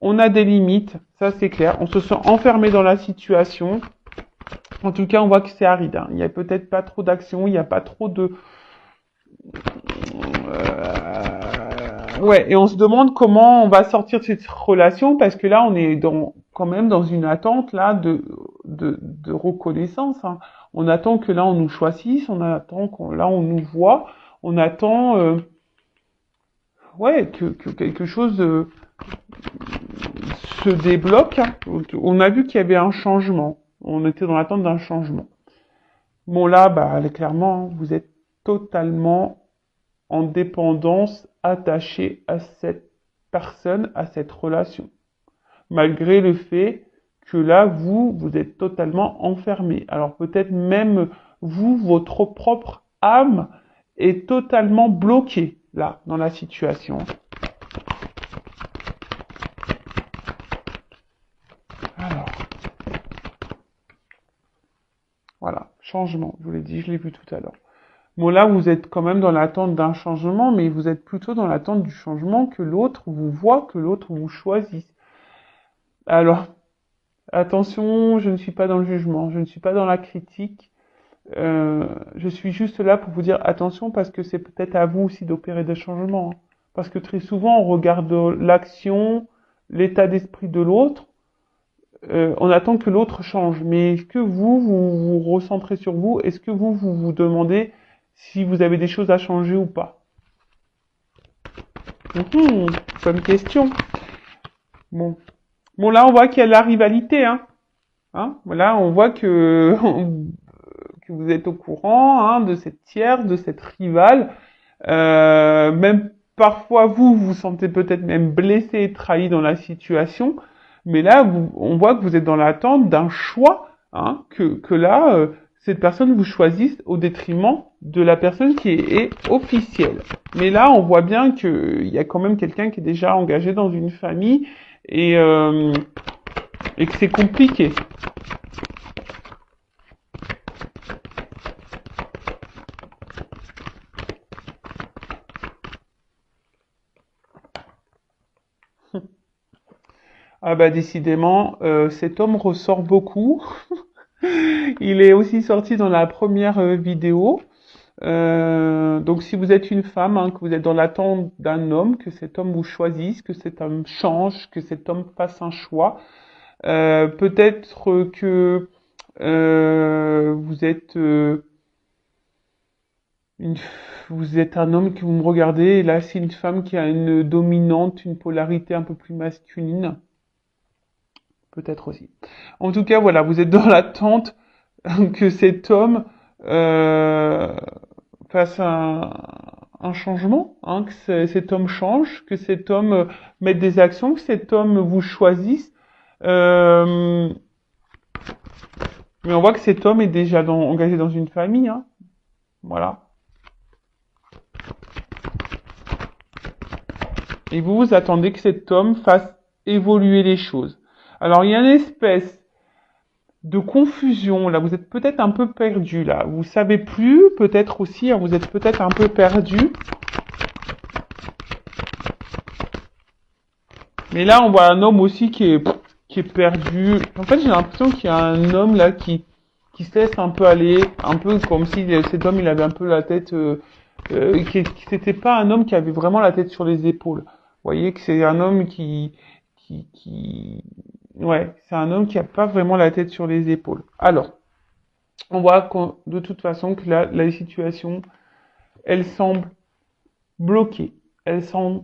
on a des limites, ça c'est clair. On se sent enfermé dans la situation. En tout cas, on voit que c'est aride. Hein. Il n'y a peut-être pas trop d'action, il n'y a pas trop de... Ouais, et on se demande comment on va sortir de cette relation parce que là, on est quand même dans une attente là de reconnaissance. Hein. On attend que là, on nous choisisse, on attend là, on nous voit, on attend ouais, que quelque chose se débloque. Hein. On a vu qu'il y avait un changement. On était dans l'attente d'un changement. Bon là, bah clairement, vous êtes totalement en dépendance, attaché à cette personne, à cette relation. Malgré le fait que là, vous êtes totalement enfermé. Alors peut-être même vous, votre propre âme est totalement bloquée là, dans la situation. Alors, voilà, changement, je vous l'ai dit, je l'ai vu tout à l'heure. Bon là, vous êtes quand même dans l'attente d'un changement, mais vous êtes plutôt dans l'attente du changement que l'autre vous voit, que l'autre vous choisisse. Alors, attention, je ne suis pas dans le jugement, je ne suis pas dans la critique. Je suis juste là pour vous dire attention parce que c'est peut-être à vous aussi d'opérer des changements. Hein. Parce que très souvent, on regarde l'action, l'état d'esprit de l'autre, on attend que l'autre change. Mais est-ce que vous recentrez sur vous? Est-ce que vous demandez si vous avez des choses à changer ou pas? Bonne question. Bon. Bon, là, on voit qu'il y a de la rivalité, hein. Hein, voilà, on voit que vous êtes au courant hein, de cette tierce, de cette rivale. Même parfois, vous sentez peut-être même blessé et trahi dans la situation. Mais là, on voit que vous êtes dans l'attente d'un choix, hein, que là, cette personne vous choisisse au détriment de la personne qui est officielle. Mais là, on voit bien qu'il y a quand même quelqu'un qui est déjà engagé dans une famille et que c'est compliqué. Ah bah décidément, cet homme ressort beaucoup. Il est aussi sorti dans la première vidéo. Donc si vous êtes une femme, hein, que vous êtes dans l'attente d'un homme, que cet homme vous choisisse, que cet homme change, que cet homme fasse un choix, peut-être que vous êtes une, vous êtes un homme que vous me regardez, et là c'est une femme qui a une dominante, une polarité un peu plus masculine. Peut-être aussi. En tout cas, voilà, vous êtes dans l'attente que cet homme fasse un changement, hein, que cet homme change, que cet homme mette des actions, que cet homme vous choisisse. Mais on voit que cet homme est déjà engagé dans une famille. Hein. Voilà. Et vous attendez que cet homme fasse évoluer les choses. Alors, il y a une espèce de confusion, là, vous êtes peut-être un peu perdu, là. Vous savez plus, peut-être aussi, hein, vous êtes peut-être un peu perdu. Mais là, on voit un homme aussi qui est perdu. En fait, j'ai l'impression qu'il y a un homme, là, qui se laisse un peu aller, un peu comme si cet homme, il avait un peu la tête, c'était pas un homme qui avait vraiment la tête sur les épaules. Vous voyez que c'est un homme ouais, c'est un homme qui a pas vraiment la tête sur les épaules. Alors, on voit de toute façon que la situation, elle semble bloquée, elle semble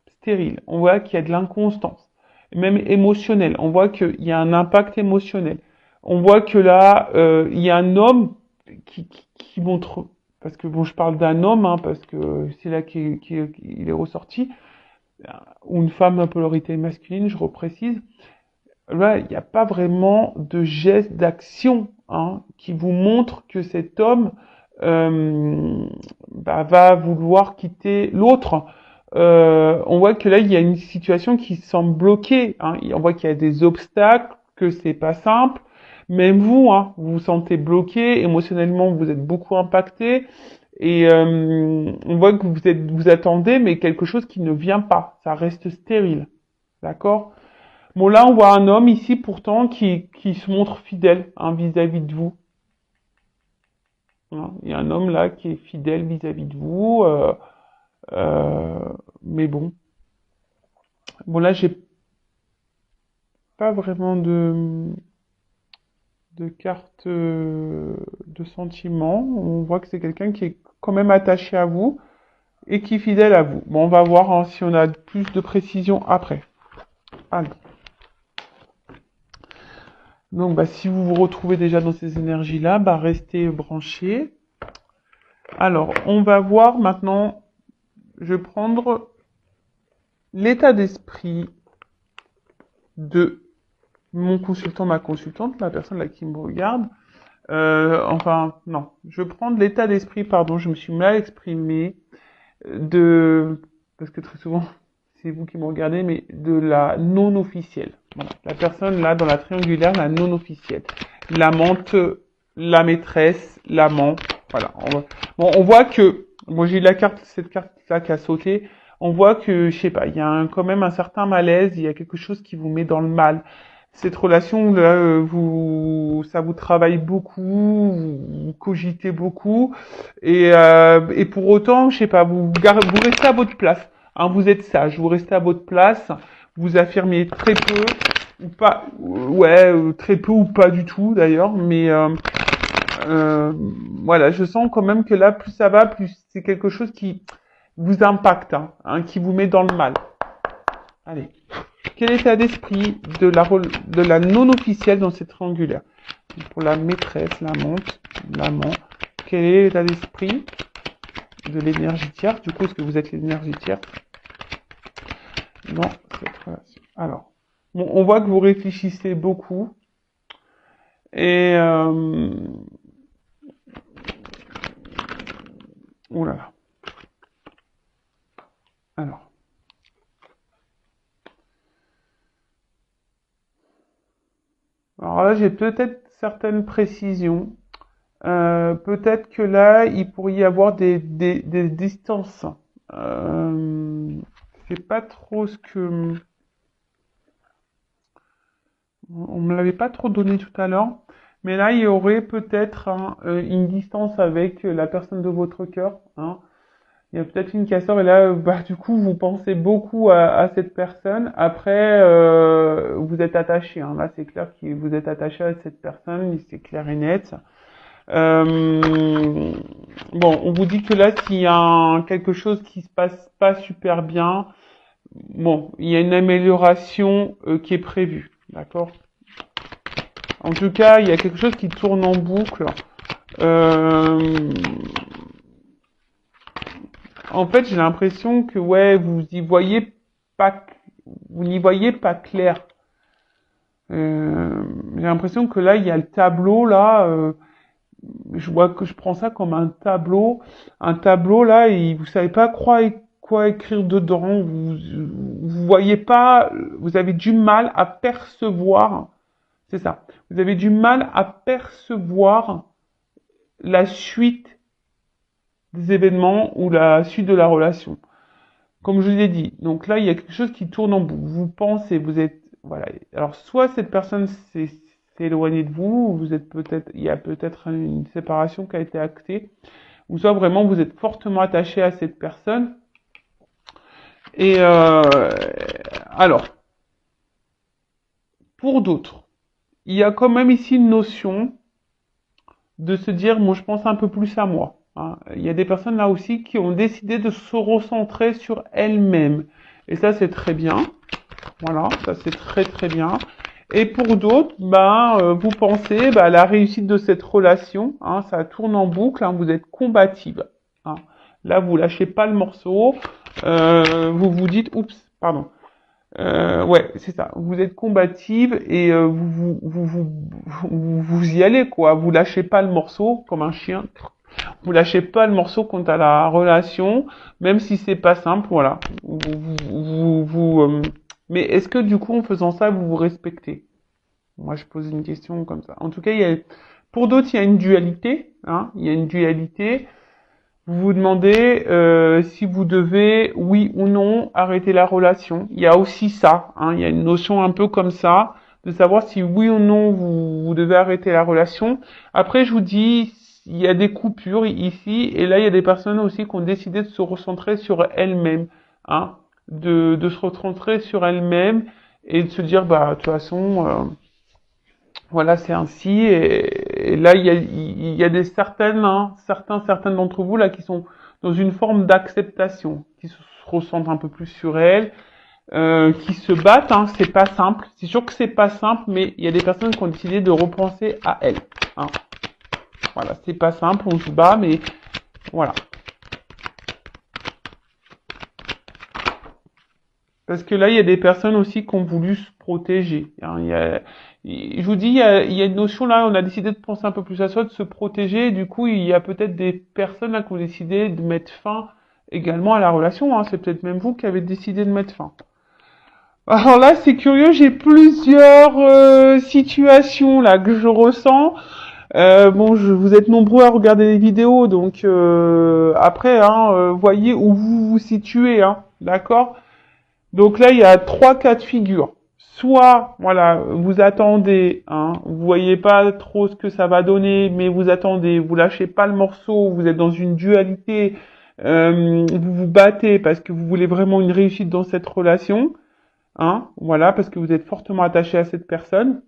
stérile. On voit qu'il y a de l'inconstance, même émotionnelle. On voit qu'il y a un impact émotionnel. On voit que là, il y a un homme qui montre, parce que bon, je parle d'un homme, hein, parce que c'est là qu'il est ressorti, ou une femme à polarité masculine, je reprécise. Là, il n'y a pas vraiment de geste d'action hein, qui vous montre que cet homme va vouloir quitter l'autre. On voit que là, il y a une situation qui semble bloquée. Hein. On voit qu'il y a des obstacles, que c'est pas simple. Même vous, hein, vous vous sentez bloqué, émotionnellement, vous êtes beaucoup impacté. Et on voit que vous attendez, mais quelque chose qui ne vient pas. Ça reste stérile. D'accord ? Bon, là, on voit un homme ici, pourtant, qui se montre fidèle hein, vis-à-vis de vous. Hein. Il y a un homme là qui est fidèle vis-à-vis de vous. Mais bon. Bon, là, j'ai pas vraiment de carte de sentiment. On voit que c'est quelqu'un qui est quand même attaché à vous et qui est fidèle à vous. Bon, on va voir hein, si on a plus de précision après. Allez. Donc, bah, si vous vous retrouvez déjà dans ces énergies-là, bah, restez branchés. Alors, on va voir maintenant, je vais prendre l'état d'esprit de mon consultant, ma consultante, la personne là qui me regarde. Enfin, non, je vais prendre l'état d'esprit, pardon, je me suis mal exprimé, parce que très souvent, c'est vous qui me regardez, mais de la non officielle. Voilà. La personne là, dans la triangulaire, la non officielle. L'amante, la maîtresse, l'amant. Voilà. On voit que, bon, j'ai eu cette carte-là qui a sauté. On voit que, je sais pas, il y a quand même un certain malaise, il y a quelque chose qui vous met dans le mal. Cette relation là, ça vous travaille beaucoup, vous cogitez beaucoup, et pour autant, je sais pas, vous restez à votre place. Hein, vous êtes sage, vous restez à votre place, vous affirmez très peu ou pas, ouais, très peu ou pas du tout d'ailleurs, mais euh, voilà, je sens quand même que là, plus ça va, plus c'est quelque chose qui vous impacte, hein, qui vous met dans le mal. Allez. Quel est l'état d'esprit de la non officielle dans cette triangulaire? Pour la maîtresse, l'amant, quel est l'état d'esprit de l'énergie tierce? Du coup, est-ce que vous êtes l'énergie tierce dans cette relation? Alors, bon, on voit que vous réfléchissez beaucoup et oh là là. Alors là, j'ai peut-être certaines précisions. Peut-être que là, il pourrait y avoir des distances. C'est pas trop ce que... On me l'avait pas trop donné tout à l'heure. Mais là, il y aurait peut-être hein, une distance avec la personne de votre cœur. Hein. Il y a peut-être une cassure et là, bah, du coup, vous pensez beaucoup à cette personne. Après, vous êtes attaché. Hein. Là, c'est clair que vous êtes attaché à cette personne, c'est clair et net. Bon, on vous dit que là, s'il y a quelque chose qui se passe pas super bien, bon, il y a une amélioration qui est prévue, d'accord? En tout cas, il y a quelque chose qui tourne en boucle. Euh, En fait, j'ai l'impression que ouais, pas, vous n'y voyez pas clair. J'ai l'impression que là, il y a le tableau là. Je vois que je prends ça comme un tableau là, et vous savez pas quoi écrire dedans. Vous voyez pas, vous avez du mal à percevoir. C'est ça. Vous avez du mal à percevoir la suite des événements ou la suite de la relation. Comme je vous l'ai dit, donc là, il y a quelque chose qui tourne en boucle. Vous pensez, vous êtes, voilà. Alors, soit cette personne s'est éloignée de vous, ou vous êtes peut-être, il y a peut-être une séparation qui a été actée, ou soit vraiment vous êtes fortement attaché à cette personne. Et alors, pour d'autres, il y a quand même ici une notion de se dire, moi, je pense un peu plus à moi. Hein. Il y a des personnes là aussi qui ont décidé de se recentrer sur elles-mêmes. Et ça, c'est très bien. Voilà, ça c'est très très bien. Et pour d'autres, vous pensez à la réussite de cette relation. Hein, ça tourne en boucle. Hein, vous êtes combative. Hein. Là, vous lâchez pas le morceau. Vous vous dites, oups, pardon. Ouais, c'est ça. Vous êtes combative et vous y allez quoi. Vous lâchez pas le morceau comme un chien. Vous lâchez pas le morceau quant à la relation, même si c'est pas simple. Voilà. Mais est-ce que du coup, en faisant ça, vous vous respectez? Moi, je pose une question comme ça. En tout cas, pour d'autres, il y a une dualité. Hein. Il y a une dualité. Vous vous demandez si vous devez, oui ou non, arrêter la relation. Il y a aussi ça, hein, il y a une notion un peu comme ça, de savoir si oui ou non vous devez arrêter la relation. Après, je vous dis, il y a des coupures ici, et là, il y a des personnes aussi qui ont décidé de se recentrer sur elles-mêmes, hein, de se recentrer sur elles-mêmes et de se dire, bah, de toute façon, voilà, c'est ainsi. Et là, il y a des certaines, hein, certaines d'entre vous là qui sont dans une forme d'acceptation, qui se ressentent un peu plus sur elles, qui se battent. Hein, c'est pas simple. C'est sûr que c'est pas simple, mais il y a des personnes qui ont décidé de repenser à elles. Hein. Voilà, c'est pas simple, on se bat, mais voilà. Parce que là, il y a des personnes aussi qui ont voulu se protéger. Hein. Je vous dis, il y a une notion là, on a décidé de penser un peu plus à soi, de se protéger. Et du coup, il y a peut-être des personnes là qui ont décidé de mettre fin également à la relation. Hein. C'est peut-être même vous qui avez décidé de mettre fin. Alors là, c'est curieux, j'ai plusieurs situations là que je ressens. Bon, vous êtes nombreux à regarder les vidéos, donc après, hein, voyez où vous vous situez, hein, d'accord? Donc là, il y a trois cas de figure. Soit, voilà, vous attendez, hein, vous voyez pas trop ce que ça va donner, mais vous attendez, vous lâchez pas le morceau, vous êtes dans une dualité, vous vous battez parce que vous voulez vraiment une réussite dans cette relation, hein, voilà, parce que vous êtes fortement attaché à cette personne,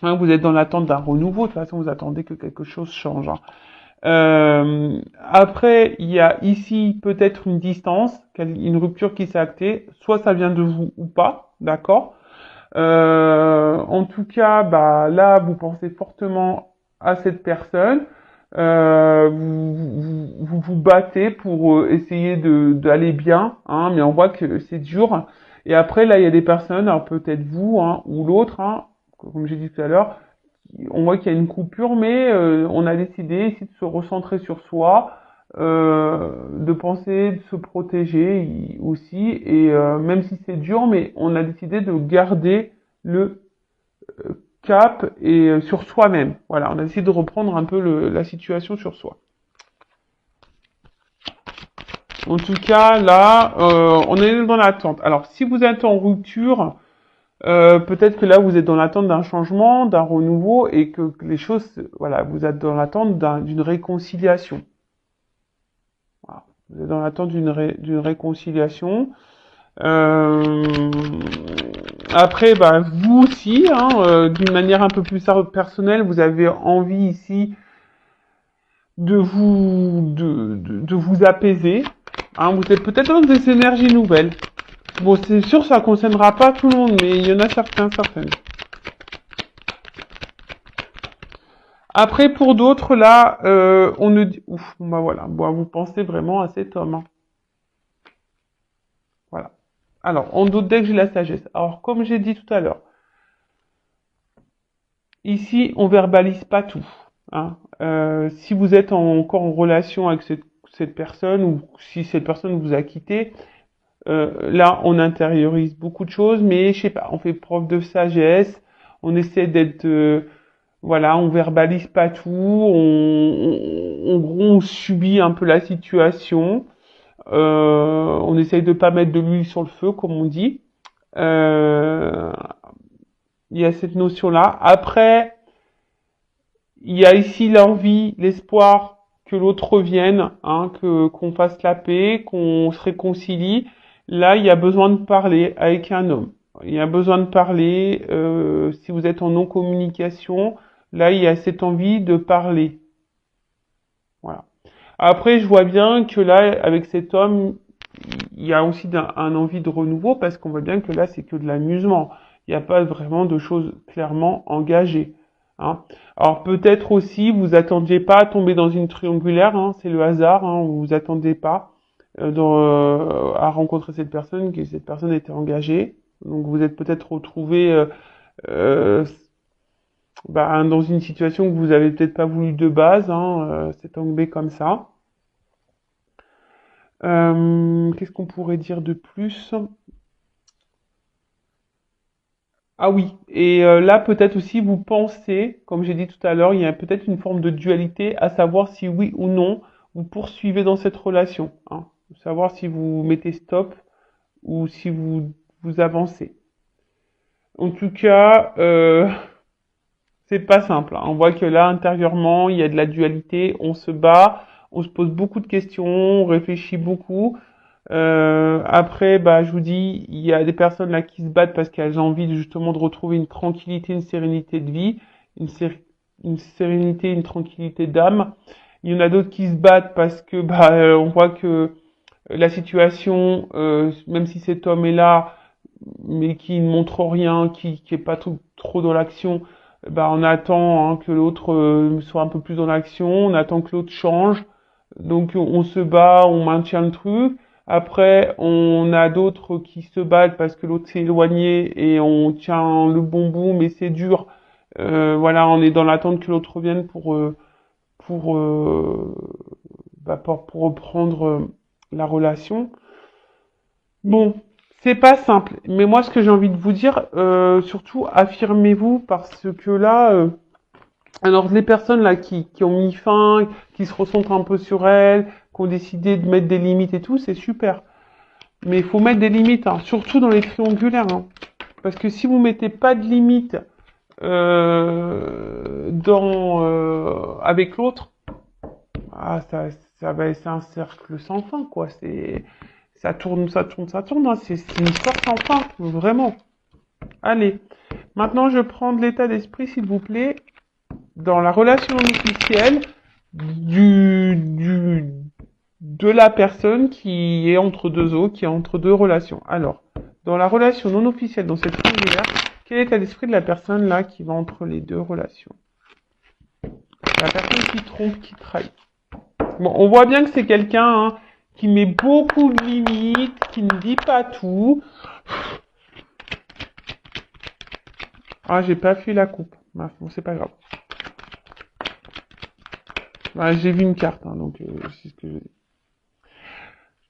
hein, vous êtes dans l'attente d'un renouveau, de toute façon, vous attendez que quelque chose change, hein. Après, il y a ici peut-être une distance, une rupture qui s'est actée, soit ça vient de vous ou pas, d'accord. En tout cas, bah là, vous pensez fortement à cette personne, vous battez pour essayer d'aller bien, hein, mais on voit que c'est dur. Et après, là, il y a des personnes, alors peut-être vous, hein, ou l'autre, hein, comme j'ai dit tout à l'heure, on voit qu'il y a une coupure, mais on a décidé ici de se recentrer sur soi, de penser, de se protéger aussi, et même si c'est dur, mais on a décidé de garder le cap et sur soi-même. Voilà, on a décidé de reprendre un peu la situation sur soi. En tout cas, là, on est dans l'attente. Alors, si vous êtes en rupture, peut-être que là vous êtes dans l'attente d'un changement, d'un renouveau et que les choses, voilà, vous êtes dans l'attente d'une réconciliation. Voilà. Vous êtes dans l'attente d'une réconciliation. Euh, Après, bah, vous aussi, hein, d'une manière un peu plus personnelle, vous avez envie ici de vous apaiser. Hein, vous êtes peut-être dans des énergies nouvelles. Bon, c'est sûr, ça ne concernera pas tout le monde, mais il y en a certaines. Après, pour d'autres, là, on ne dit... Ouf, bah voilà, bon, vous pensez vraiment à cet homme. Hein. Voilà. Alors, on doute dès que j'ai la sagesse. Alors, comme j'ai dit tout à l'heure, ici, on verbalise pas tout. Hein. Si vous êtes encore en relation avec cette personne, ou si cette personne vous a quitté, là, on intériorise beaucoup de choses, mais je sais pas, on fait preuve de sagesse, on essaie d'être... voilà, on verbalise pas tout, on subit un peu la situation, on essaye de pas mettre de l'huile sur le feu, comme on dit. Euh, il y a cette notion-là. Après, il y a ici l'envie, l'espoir que l'autre revienne, hein, qu'on fasse la paix, qu'on se réconcilie. Là, il y a besoin de parler avec un homme. Il y a besoin de parler. Si vous êtes en non-communication, là, il y a cette envie de parler. Voilà. Après, je vois bien que là, avec cet homme, il y a aussi un envie de renouveau parce qu'on voit bien que là, c'est que de l'amusement. Il n'y a pas vraiment de choses clairement engagées. Hein. Alors peut-être aussi, vous attendiez pas à tomber dans une triangulaire, hein, c'est le hasard, hein, vous vous attendez pas à rencontrer cette personne, que cette personne était engagée. Donc vous êtes peut-être retrouvé euh, bah, dans une situation que vous avez peut-être pas voulu de base, hein, c'est tombé comme ça. Qu'est-ce qu'on pourrait dire de plus? Ah oui, et là peut-être aussi vous pensez, comme j'ai dit tout à l'heure, il y a peut-être une forme de dualité, à savoir si oui ou non vous poursuivez dans cette relation. Hein. Savoir si vous mettez stop ou si vous avancez. En tout cas, c'est pas simple. Hein. On voit que là, intérieurement, il y a de la dualité. On se bat, on se pose beaucoup de questions, on réfléchit beaucoup. Après, bah, je vous dis, il y a des personnes là qui se battent parce qu'elles ont envie justement de retrouver une tranquillité, une sérénité de vie, une sérénité, une tranquillité d'âme. Il y en a d'autres qui se battent parce que bah, on voit que la situation, même si cet homme est là, mais qui ne montre rien, qui est pas trop dans l'action, bah on attend hein, que l'autre soit un peu plus dans l'action, on attend que l'autre change, donc on se bat, on maintient le truc. Après, on a d'autres qui se battent parce que l'autre s'est éloigné et on tient le bon bout, mais c'est dur. Voilà, on est dans l'attente que l'autre revienne pour, pour reprendre la relation. Bon, c'est pas simple, mais moi ce que j'ai envie de vous dire, surtout affirmez-vous parce que là, alors les personnes là qui ont mis fin, qui se recentrent un peu sur elles, qui ont décidé de mettre des limites et tout, c'est super. Mais il faut mettre des limites, hein, surtout dans les triangulaires, hein. Parce que si vous mettez pas de limites avec l'autre, ah ça va c'est un cercle sans fin quoi. C'est ça tourne, ça tourne, ça tourne. Hein. C'est une histoire sans fin, vraiment. Allez, maintenant je prends de l'état d'esprit s'il vous plaît dans la relation non officielle de la personne qui est entre deux eaux, qui est entre deux relations. Alors, dans la relation non officielle, dans cette triangulaire, quel est l'état d'esprit de la personne là qui va entre les deux relations? La personne qui trompe, qui trahit. Bon, on voit bien que c'est quelqu'un hein, qui met beaucoup de limites, qui ne dit pas tout. Ah, j'ai pas fait la coupe. Bon, c'est pas grave. Ah, j'ai vu une carte, hein, donc c'est ce que je dis.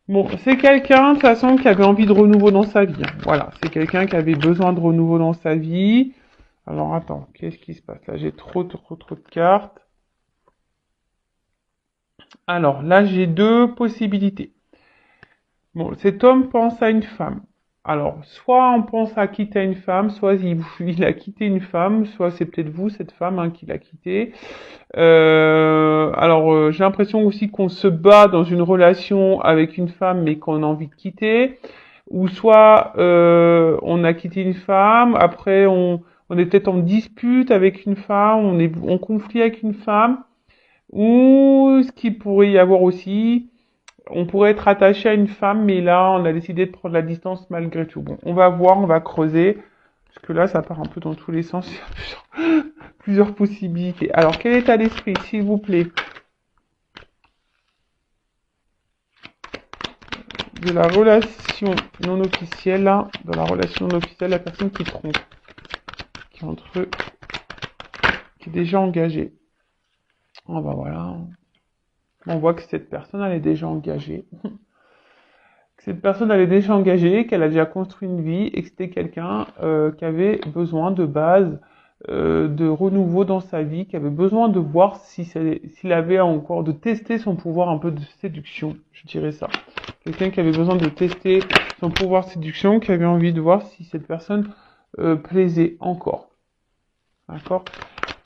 Bon, c'est quelqu'un, de toute façon, qui avait envie de renouveau dans sa vie. Hein. Voilà, c'est quelqu'un qui avait besoin de renouveau dans sa vie. Alors, attends, qu'est-ce qui se passe là? J'ai trop de cartes. Alors, là, j'ai deux possibilités. Bon, cet homme pense à une femme. Alors, soit on pense à quitter une femme, soit il a quitté une femme, soit c'est peut-être vous, cette femme, hein, qui l'a quitté. J'ai l'impression aussi qu'on se bat dans une relation avec une femme, mais qu'on a envie de quitter. Ou soit on a quitté une femme, après on est peut-être en dispute avec une femme, on est en conflit avec une femme. Ou ce qui pourrait y avoir aussi, on pourrait être attaché à une femme, mais là, on a décidé de prendre la distance malgré tout. Bon, on va voir, on va creuser, parce que là, ça part un peu dans tous les sens. Il y a plusieurs possibilités. Alors, quel état d'esprit, s'il vous plaît, de la relation non officielle, là, dans la relation non officielle, la personne qui trompe, qui est entre eux, qui est déjà engagée. Oh, bah voilà. On voit que cette personne, elle est déjà engagée. Cette personne, elle est déjà engagée, qu'elle a déjà construit une vie et que c'était quelqu'un qui avait besoin de base, de renouveau dans sa vie, qui avait besoin de voir s'il avait encore, de tester son pouvoir un peu de séduction, je dirais ça. Quelqu'un qui avait besoin de tester son pouvoir de séduction, qui avait envie de voir si cette personne plaisait encore. D'accord?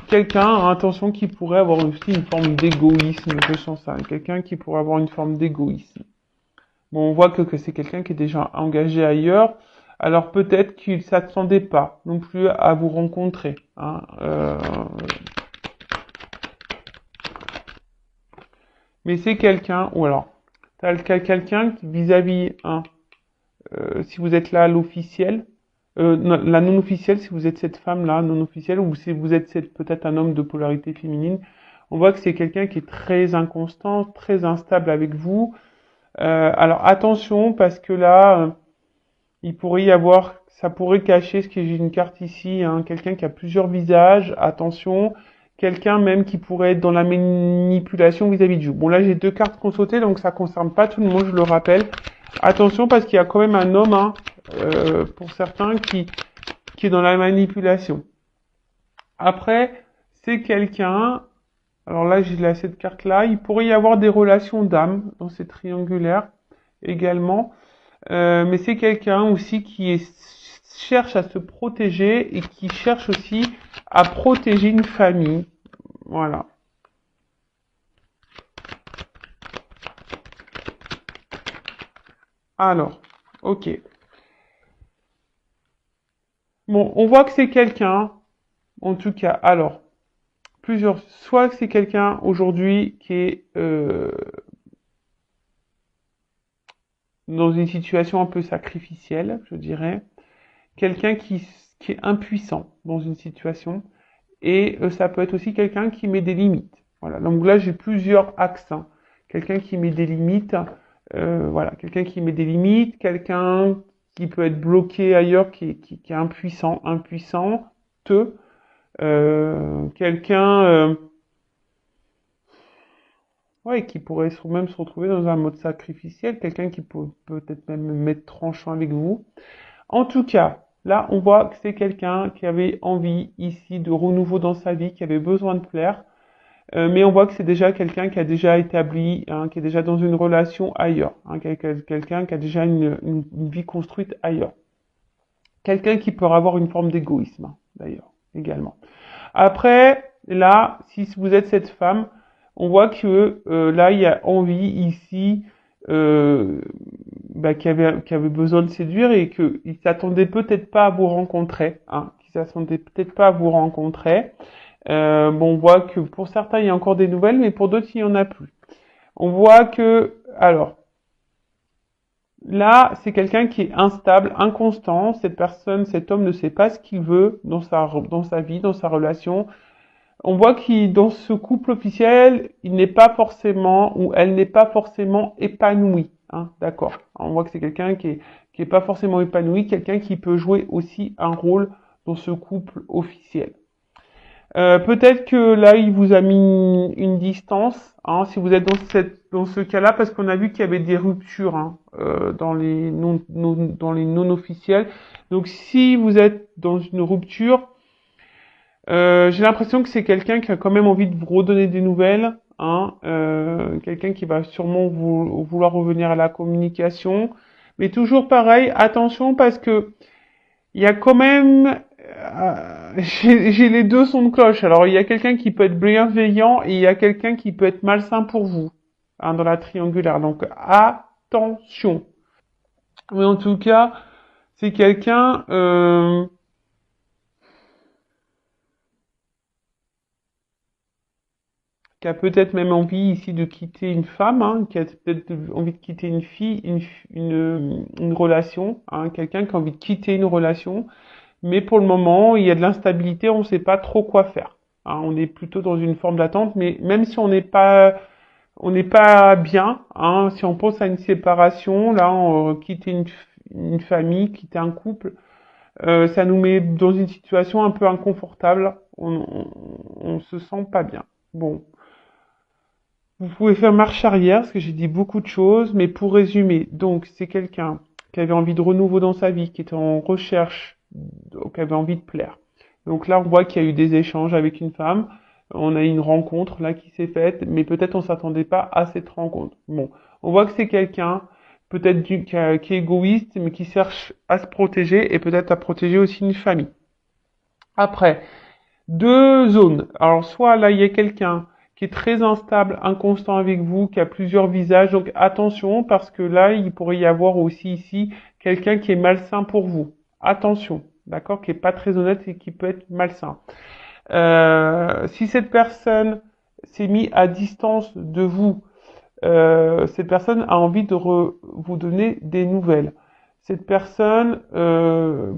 Quelqu'un, hein, attention, qui pourrait avoir aussi une forme d'égoïsme, je sens ça. Quelqu'un qui pourrait avoir une forme d'égoïsme. Bon, on voit que c'est quelqu'un qui est déjà engagé ailleurs. Alors peut-être qu'il ne s'attendait pas non plus à vous rencontrer. Hein, Mais c'est quelqu'un, ou alors, t'as quelqu'un qui vis-à-vis, hein, si vous êtes là l'officiel, la non officielle, si vous êtes cette femme-là non officielle, ou si vous êtes peut-être un homme de polarité féminine, on voit que c'est quelqu'un qui est très inconstant, très instable avec vous. Alors attention parce que là, il pourrait y avoir, ça pourrait cacher ce que j'ai une carte ici, hein, quelqu'un qui a plusieurs visages. Attention, quelqu'un même qui pourrait être dans la manipulation vis-à-vis de vous. Bon là j'ai deux cartes qu'on sautait, donc ça concerne pas tout le monde, je le rappelle. Attention parce qu'il y a quand même un homme, hein, pour certains, qui est dans la manipulation. Après, c'est quelqu'un Alors là, j'ai là cette carte-là. Il pourrait y avoir des relations d'âme dans ces triangulaires également. Mais c'est quelqu'un aussi cherche à se protéger et qui cherche aussi à protéger une famille. Voilà. Alors, ok. Bon, on voit que c'est quelqu'un, en tout cas, alors, soit que c'est quelqu'un aujourd'hui qui est dans une situation un peu sacrificielle, je dirais, quelqu'un qui est impuissant dans une situation, et ça peut être aussi quelqu'un qui met des limites. Voilà, donc là j'ai plusieurs axes, hein. Quelqu'un qui met des limites, voilà, quelqu'un qui met des limites, quelqu'un qui peut être bloqué ailleurs, qui est impuissant, quelqu'un ouais, qui pourrait même se retrouver dans un mode sacrificiel, quelqu'un qui peut peut-être même être tranchant avec vous. En tout cas, là, on voit que c'est quelqu'un qui avait envie ici de renouveau dans sa vie, qui avait besoin de plaire, mais on voit que c'est déjà quelqu'un qui a déjà établi, hein, qui est déjà dans une relation ailleurs, hein, quelqu'un qui a déjà une vie construite ailleurs. Quelqu'un qui peut avoir une forme d'égoïsme, hein, d'ailleurs, également. Après, là, si vous êtes cette femme, on voit que là, il y a envie ici euh, qui avait besoin de séduire et qu'il s'attendait peut-être pas à vous rencontrer, hein, qu'il s'attendait peut-être pas à vous rencontrer. Bon, on voit que pour certains, il y a encore des nouvelles, mais pour d'autres, il y en a plus. On voit que, alors, là, c'est quelqu'un qui est instable, inconstant. Cette personne, cet homme ne sait pas ce qu'il veut dans sa vie, dans sa relation. On voit qu'il, dans ce couple officiel, il n'est pas forcément, ou elle n'est pas forcément épanouie. Hein, d'accord. On voit que c'est quelqu'un qui est pas forcément épanoui, quelqu'un qui peut jouer aussi un rôle dans ce couple officiel. Peut-être que là, il vous a mis une distance, hein, si vous êtes dans ce cas-là, parce qu'on a vu qu'il y avait des ruptures, hein, dans les non officiels. Donc, si vous êtes dans une rupture, j'ai l'impression que c'est quelqu'un qui a quand même envie de vous redonner des nouvelles, hein, quelqu'un qui va sûrement vouloir revenir à la communication. Mais toujours pareil, attention parce que il y a quand même, j'ai les deux sons de cloche. Alors il y a quelqu'un qui peut être bienveillant et il y a quelqu'un qui peut être malsain pour vous, hein, dans la triangulaire. Donc attention. Mais en tout cas, c'est quelqu'un qui a peut-être même envie ici de quitter une femme, hein, qui a peut-être envie de quitter une fille, une relation, hein, quelqu'un qui a envie de quitter une relation, mais pour le moment, il y a de l'instabilité, on ne sait pas trop quoi faire. Hein, on est plutôt dans une forme d'attente, mais même si on n'est pas bien, hein, si on pense à une séparation, là, quitter une famille, quitter un couple, ça nous met dans une situation un peu inconfortable, on se sent pas bien. Bon. Vous pouvez faire marche arrière, parce que j'ai dit beaucoup de choses, mais pour résumer, donc c'est quelqu'un qui avait envie de renouveau dans sa vie, qui était en recherche, qui avait envie de plaire. Donc là, on voit qu'il y a eu des échanges avec une femme, on a eu une rencontre là qui s'est faite, mais peut-être on s'attendait pas à cette rencontre. Bon, on voit que c'est quelqu'un peut-être qui est égoïste, mais qui cherche à se protéger et peut-être à protéger aussi une famille. Après, deux zones. Alors, soit là, il y a quelqu'un qui est très instable, inconstant avec vous, qui a plusieurs visages. Donc, attention, parce que là, il pourrait y avoir aussi ici quelqu'un qui est malsain pour vous. Attention, d'accord, qui est pas très honnête et qui peut être malsain. Si cette personne s'est mise à distance de vous, cette personne a envie de vous donner des nouvelles. Cette personne,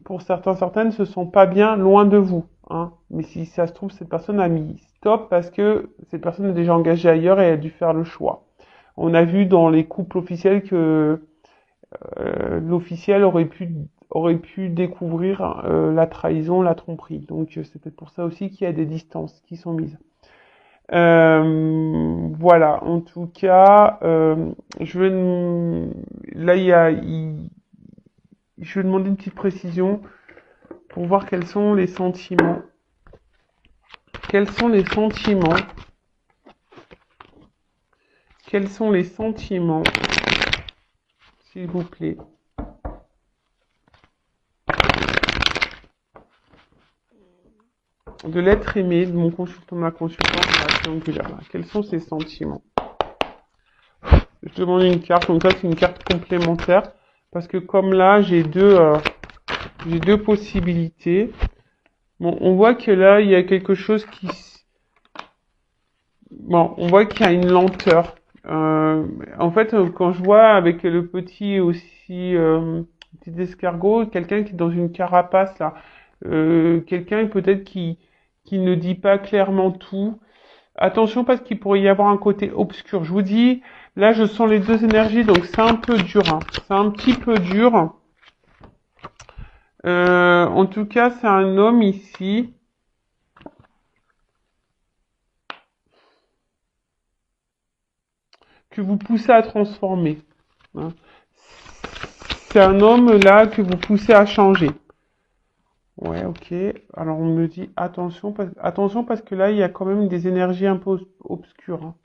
pour certaines, se sent pas bien loin de vous. Hein. Mais si ça se trouve, cette personne a mis stop parce que cette personne est déjà engagée ailleurs et a dû faire le choix. On a vu dans les couples officiels que l'officiel aurait pu découvrir la trahison, la tromperie. Donc c'est peut-être pour ça aussi qu'il y a des distances qui sont mises. Voilà, en tout cas, je vais là je vais demander une petite précision pour voir quels sont les sentiments. Quels sont les sentiments quels sont les sentiments, s'il vous plaît, de l'être aimé, de mon consultant, de ma consultante de la triangulaire. Quels sont ces sentiments? Je demande une carte, donc ça c'est une carte complémentaire, parce que comme là, j'ai deux possibilités. Bon, on voit que là, il y a quelque chose qui... Bon, on voit qu'il y a une lenteur. En fait, quand je vois avec le petit aussi, petit escargot, quelqu'un qui est dans une carapace là, quelqu'un peut-être qui ne dit pas clairement tout. Attention parce qu'il pourrait y avoir un côté obscur. Je vous dis, là je sens les deux énergies, donc c'est un peu dur. Hein. C'est un petit peu dur. En tout cas, c'est un homme ici. Que vous poussez à transformer. Hein. C'est un homme là que vous poussez à changer. Ouais, ok. Alors on me dit attention parce que là il y a quand même des énergies un peu obscures. Hein.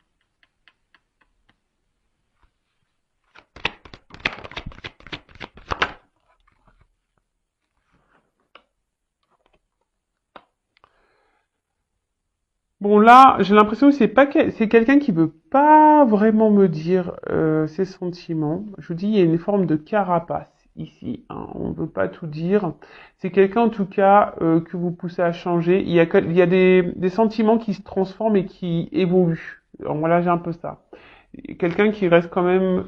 Bon là, j'ai l'impression que c'est quelqu'un qui veut pas vraiment me dire ses sentiments. Je vous dis, il y a une forme de carapace ici. Hein. On ne veut pas tout dire. C'est quelqu'un en tout cas que vous poussez à changer. Il y a des sentiments qui se transforment et qui évoluent. Alors, voilà, j'ai un peu ça. Quelqu'un qui reste quand même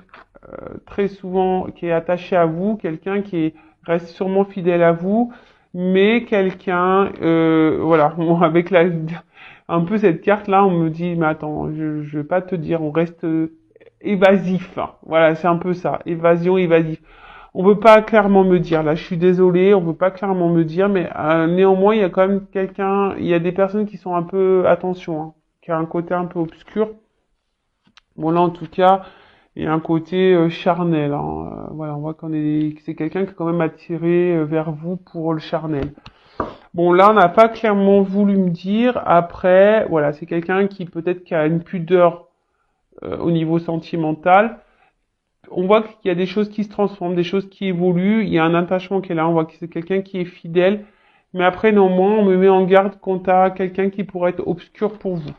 très souvent, qui est attaché à vous, quelqu'un reste sûrement fidèle à vous, mais quelqu'un, voilà, avec un peu cette carte-là, on me dit, mais attends, je vais pas te dire, on reste évasif. Voilà, c'est un peu ça, évasion, évasif. On veut pas clairement me dire, là, je suis désolée, on veut pas clairement me dire, mais néanmoins, il y a quand même il y a des personnes qui sont un peu, attention, hein, qui a un côté un peu obscur. Bon, là, en tout cas, il y a un côté charnel. Hein. Voilà, on voit que c'est quelqu'un qui est quand même attiré vers vous pour le charnel. Bon, là, on n'a pas clairement voulu me dire. Après, voilà, c'est quelqu'un qui peut-être qui a une pudeur au niveau sentimental. On voit qu'il y a des choses qui se transforment, des choses qui évoluent. Il y a un attachement qui est là. On voit que c'est quelqu'un qui est fidèle. Mais après, néanmoins, on me met en garde quant à quelqu'un qui pourrait être obscur pour vous.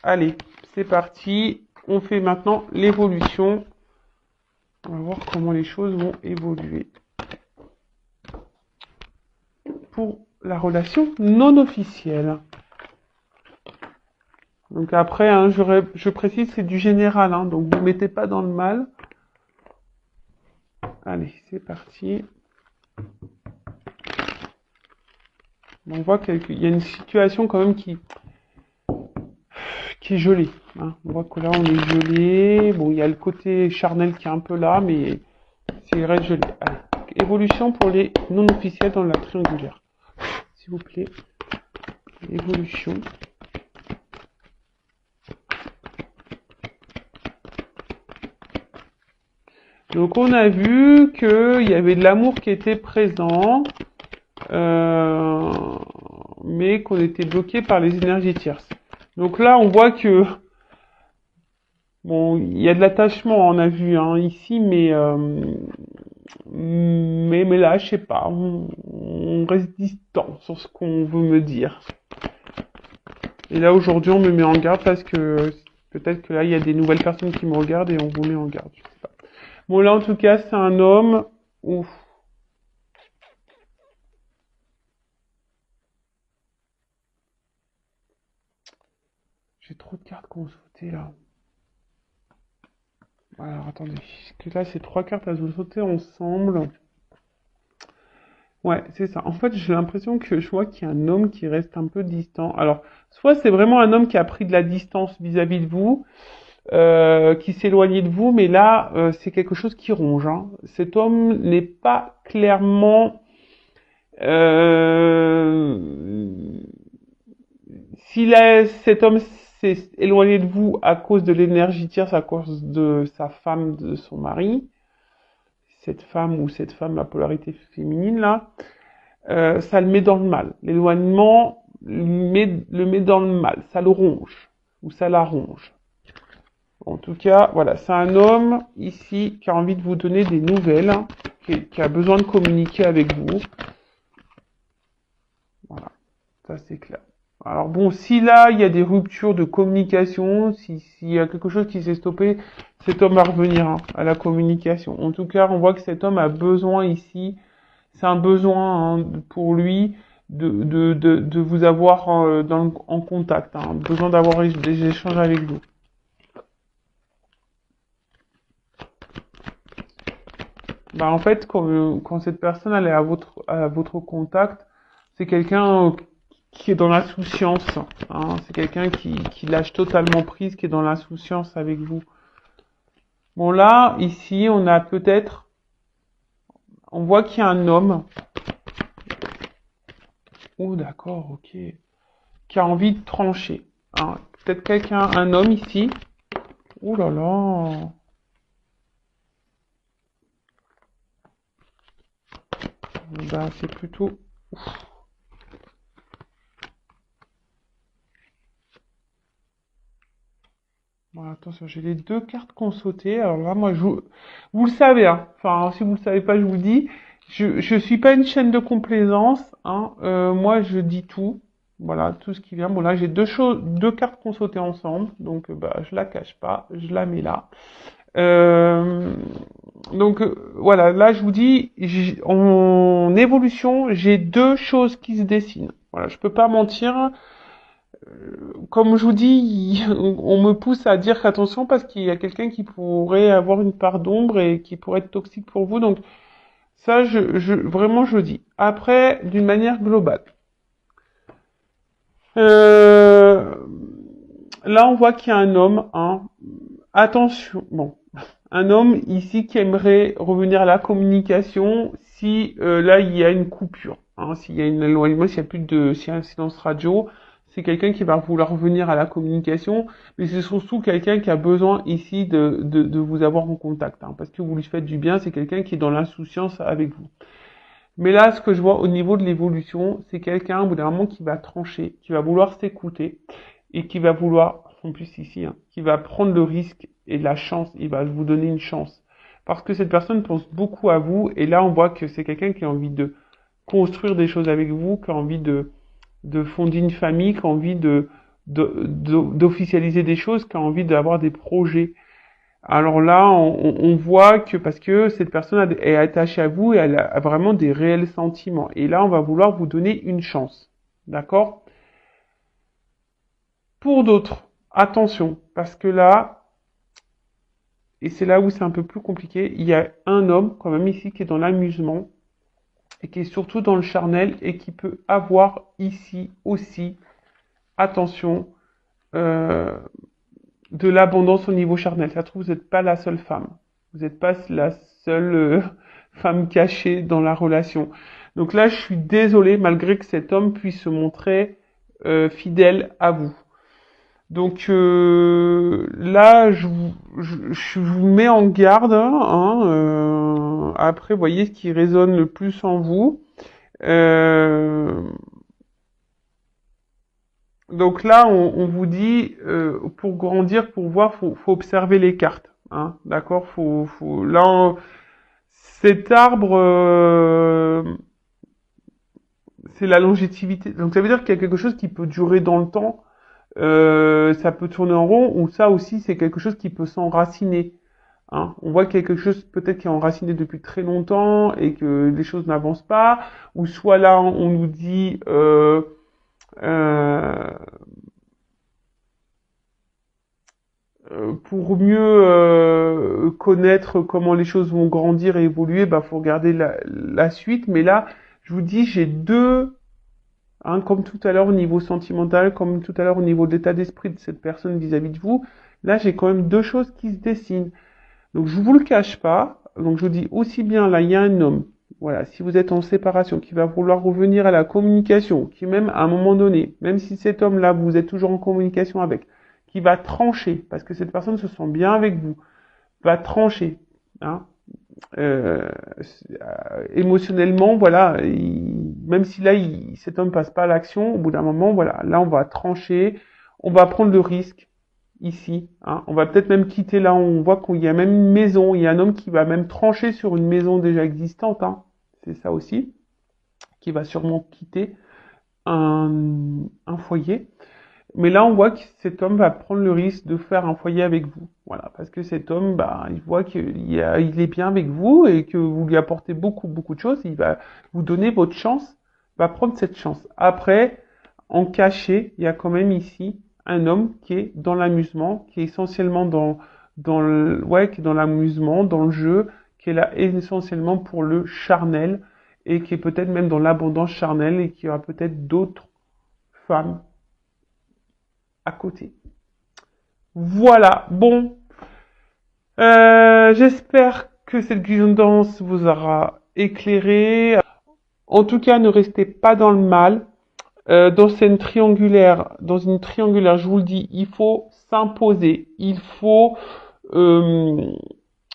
Allez, c'est parti. On fait maintenant l'évolution. On va voir comment les choses vont évoluer. Pour la relation non officielle. Donc après, hein, je précise, c'est du général, hein, donc vous ne mettez pas dans le mal. Allez, c'est parti. On voit qu'il y a une situation quand même qui est gelée. Hein. On voit que là, on est gelé. Bon, il y a le côté charnel qui est un peu là, mais c'est reste gelé. Allez. Évolution pour les non officiels dans la triangulaire. S'il vous plaît. Évolution. Donc on a vu qu'il y avait de l'amour qui était présent, mais qu'on était bloqué par les énergies tierces. Donc là on voit que bon, il y a de l'attachement, on a vu hein, ici, mais là je sais pas, on reste distant sur ce qu'on veut me dire. Et là aujourd'hui on me met en garde parce que peut-être que là il y a des nouvelles personnes qui me regardent et on vous met en garde. Je sais pas. Bon là en tout cas c'est un homme. Ouf. J'ai trop de cartes qui ont sauté là. Alors attendez, parce que là c'est trois cartes à sauter ensemble. Ouais, c'est ça. En fait, j'ai l'impression que je vois qu'il y a un homme qui reste un peu distant. Alors, soit c'est vraiment un homme qui a pris de la distance vis-à-vis de vous, qui s'est éloigné de vous, mais là, c'est quelque chose qui ronge. Hein. Cet homme n'est pas clairement... Cet homme s'est éloigné de vous à cause de l'énergie tierce, à cause de sa femme, de son mari, cette femme à polarité féminine là, ça le met dans le mal. L'éloignement le met dans le mal, ça le ronge ou ça la ronge. En tout cas, voilà, c'est un homme ici qui a envie de vous donner des nouvelles, hein, qui a besoin de communiquer avec vous. Voilà, ça c'est clair. Alors bon, si là, il y a des ruptures de communication, s'il y a quelque chose qui s'est stoppé, cet homme va revenir hein, à la communication. En tout cas, on voit que cet homme a besoin ici, c'est un besoin hein, pour lui de vous avoir en contact, hein, besoin d'avoir des échanges avec vous. Bah en fait, quand cette personne elle est à votre contact, c'est quelqu'un qui est dans l'insouciance. Hein, c'est quelqu'un qui lâche totalement prise, qui est dans l'insouciance avec vous. Bon là, ici, on a peut-être, on voit qu'il y a un homme. Oh d'accord, ok. Qui a envie de trancher. Hein. Peut-être quelqu'un, un homme ici. Oh là là. Bah c'est plutôt. Bon, attention, j'ai les deux cartes qu'on sauté. Alors là, moi, vous le savez, hein. Enfin, si vous le savez pas, je vous le dis. Je suis pas une chaîne de complaisance, hein. Moi, je dis tout. Voilà, tout ce qui vient. Bon, là, j'ai deux cartes qu'on sauté ensemble. Donc, bah, je la cache pas. Je la mets là. Euh, donc, voilà. Là, je vous dis, en évolution, j'ai deux choses qui se dessinent. Voilà, je peux pas mentir comme je vous dis, on me pousse à dire qu'attention parce qu'il y a quelqu'un qui pourrait avoir une part d'ombre et qui pourrait être toxique pour vous. Donc ça, vraiment, je le dis. Après, d'une manière globale. Euh, Là, on voit qu'il y a un homme. Hein. Attention, bon, un homme ici qui aimerait revenir à la communication si là il y a une coupure, hein, s'il y a une éloignement, s'il y a un silence radio, c'est quelqu'un qui va vouloir revenir à la communication, mais c'est surtout quelqu'un qui a besoin ici de vous avoir en contact, hein, parce que vous lui faites du bien, c'est quelqu'un qui est dans l'insouciance avec vous. Mais là, ce que je vois au niveau de l'évolution, c'est quelqu'un, au bout d'un moment, qui va trancher, qui va vouloir s'écouter et qui va vouloir, en plus ici, hein, qui va prendre le risque et la chance, il va vous donner une chance. Parce que cette personne pense beaucoup à vous et là, on voit que c'est quelqu'un qui a envie de construire des choses avec vous, qui a envie de fonder une famille, qui a envie d'officialiser des choses, qui a envie d'avoir des projets. Alors là, on voit que parce que cette personne est attachée à vous et elle a vraiment des réels sentiments. Et là, on va vouloir vous donner une chance. D'accord? Pour d'autres, attention, parce que là, et c'est là où c'est un peu plus compliqué, il y a un homme quand même ici qui est dans l'amusement et qui est surtout dans le charnel et qui peut avoir ici aussi, attention, euh, de l'abondance au niveau charnel. Ça se trouve, vous n'êtes pas la seule femme. Vous n'êtes pas la seule femme cachée dans la relation. Donc là, je suis désolée, malgré que cet homme puisse se montrer fidèle à vous. Donc là, je vous mets en garde. Hein, après, voyez ce qui résonne le plus en vous. Euh, Donc là, on vous dit, pour grandir, pour voir, faut observer les cartes. Hein, d'accord. Là, cet arbre, c'est la longévité. Donc ça veut dire qu'il y a quelque chose qui peut durer dans le temps. Ça peut tourner en rond, ou ça aussi, c'est quelque chose qui peut s'enraciner. Hein. On voit quelque chose peut-être qui est enraciné depuis très longtemps et que les choses n'avancent pas. Ou soit là, on nous dit euh, pour mieux connaître comment les choses vont grandir et évoluer, bah faut regarder la suite. Mais là, je vous dis, j'ai deux, hein, comme tout à l'heure au niveau sentimental, comme tout à l'heure au niveau de l'état d'esprit de cette personne vis-à-vis de vous. Là, j'ai quand même deux choses qui se dessinent. Donc, je vous le cache pas. Donc, je vous dis aussi bien là, il y a un homme. Voilà, si vous êtes en séparation, qui va vouloir revenir à la communication, qui même à un moment donné, même si cet homme-là, vous êtes toujours en communication avec, qui va trancher, parce que cette personne se sent bien avec vous, va trancher, hein, émotionnellement, voilà, même si là, cet homme passe pas à l'action, au bout d'un moment, voilà, là, on va trancher, on va prendre le risque, ici. Hein. On va peut-être même quitter là, on voit qu'il y a même une maison, il y a un homme qui va même trancher sur une maison déjà existante. Hein. C'est ça aussi, qui va sûrement quitter un foyer. Mais là, on voit que cet homme va prendre le risque de faire un foyer avec vous. Voilà, parce que cet homme, bah, il voit qu'il est bien avec vous et que vous lui apportez beaucoup, beaucoup de choses. Il va vous donner votre chance, va prendre cette chance. Après, en caché, il y a quand même ici un homme qui est dans l'amusement, qui est essentiellement qui est dans l'amusement, dans le jeu, qui est là essentiellement pour le charnel et qui est peut-être même dans l'abondance charnelle et qui aura peut-être d'autres femmes à côté. Voilà, bon, j'espère que cette guidance vous aura éclairé. En tout cas, ne restez pas dans le mal. Dans une triangulaire, je vous le dis, il faut s'imposer, il faut euh,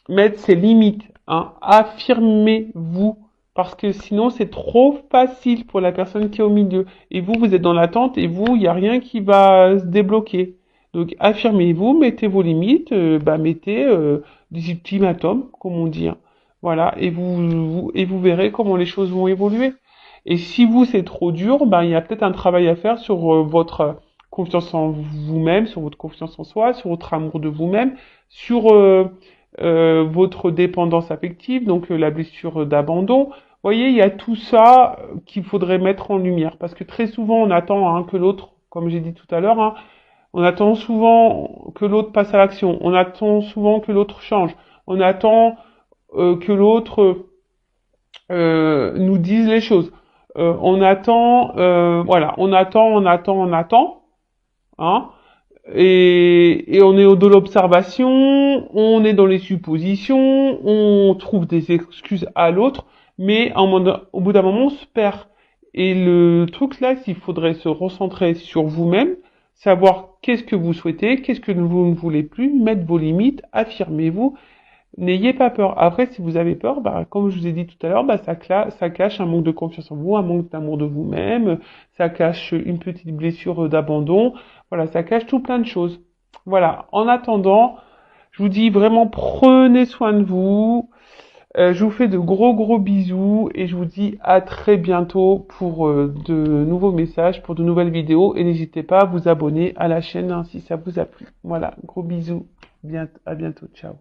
mettre ses limites, hein. Affirmez-vous, parce que sinon c'est trop facile pour la personne qui est au milieu. Et vous, vous êtes dans l'attente et vous, il n'y a rien qui va se débloquer. Donc affirmez-vous, mettez vos limites, mettez des ultimatums, comme on dit. Hein. Voilà, et vous verrez comment les choses vont évoluer. Et si vous c'est trop dur, il y a peut-être un travail à faire sur votre confiance en vous-même, sur votre confiance en soi, sur votre amour de vous-même, sur votre dépendance affective, donc la blessure d'abandon. Vous voyez, il y a tout ça qu'il faudrait mettre en lumière, parce que très souvent on attend hein, que l'autre, comme j'ai dit tout à l'heure, hein, on attend souvent que l'autre passe à l'action, on attend souvent que l'autre change, on attend que l'autre nous dise les choses. On attend, voilà, on attend, hein, et on est de l'observation, on est dans les suppositions, on trouve des excuses à l'autre, mais au bout d'un moment, on se perd. Et le truc là, il faudrait se recentrer sur vous-même, savoir qu'est-ce que vous souhaitez, qu'est-ce que vous ne voulez plus, mettre vos limites, affirmez-vous. N'ayez pas peur. Après, si vous avez peur, comme je vous ai dit tout à l'heure, ça cache un manque de confiance en vous, un manque d'amour de vous-même, ça cache une petite blessure d'abandon. Voilà, ça cache tout plein de choses. Voilà. En attendant, je vous dis vraiment prenez soin de vous. Je vous fais de gros gros bisous et je vous dis à très bientôt pour de nouveaux messages, pour de nouvelles vidéos et n'hésitez pas à vous abonner à la chaîne hein, si ça vous a plu. Voilà, gros bisous. À bientôt. Ciao.